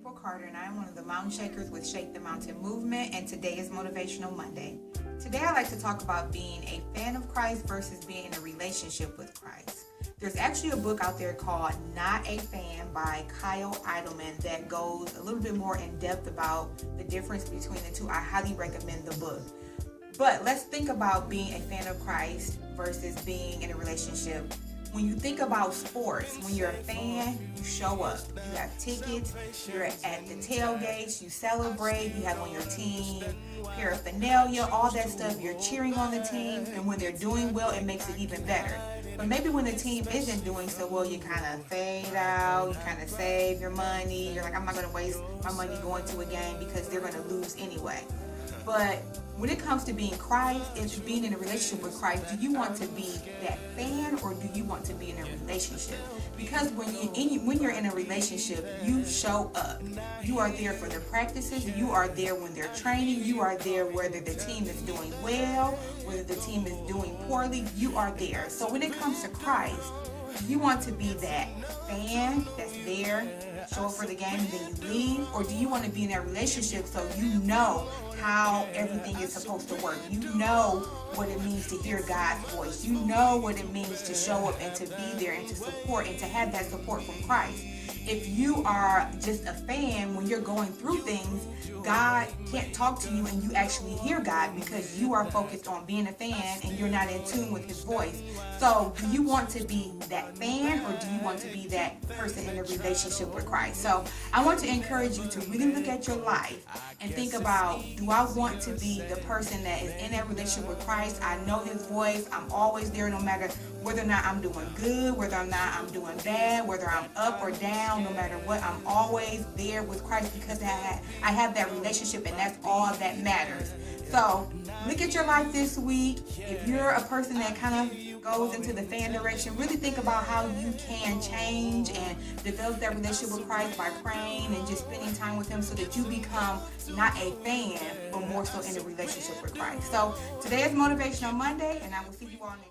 April Carter, and I am one of the mountain shakers with Shake the Mountain movement, and today is Motivational Monday. Today I like to talk about being a fan of Christ versus being in a relationship with Christ. There's actually a book out there called Not a Fan by Kyle Idleman that goes a little bit more in depth about the difference between the two. I highly recommend the book. But let's think about being a fan of Christ versus being in a relationship. When you think about sports, when you're a fan, you show up. You have tickets, you're at the tailgates, you celebrate, you have on your team paraphernalia, all that stuff. You're cheering on the team, and when they're doing well, it makes it even better. But maybe when the team isn't doing so well, you kind of fade out, you kind of save your money. You're like, I'm not going to waste my money going to a game because they're going to lose anyway. But when it comes to being Christ, and being in a relationship with Christ, do you want to be that fan or do you want to be in a relationship? Because when you're in a relationship, you show up. You are there for the practices. You are there when they're training. You are there whether the team is doing well, whether the team is doing poorly. You are there. So when it comes to Christ, you want to be that fan that's there, show up for the game, and then you leave? Or do you want to be in that relationship so you know how everything is supposed to work? You know what it means to hear God's voice. You know what it means to show up and to be there and to support and to have that support from Christ. If you are just a fan, when you're going through things, God can't talk to you and you actually hear God because you are focused on being a fan and you're not in tune with His voice. So do you want to be that fan or do you want to be that person in a relationship with Christ? So I want to encourage you to really look at your life and think about, do I want to be the person that is in that relationship with Christ? I know His voice. I'm always there no matter whether or not I'm doing good, whether or not I'm doing bad, whether I'm up or down, no matter what, I'm always there with Christ because I have that relationship, and that's all that matters. So look at your life this week. If you're a person that kind of goes into the fan direction, really think about how you can change and develop that relationship with Christ by praying and just spending time with Him so that you become not a fan, but more so in a relationship with Christ. So today is Motivational Monday, and I will see you all next week.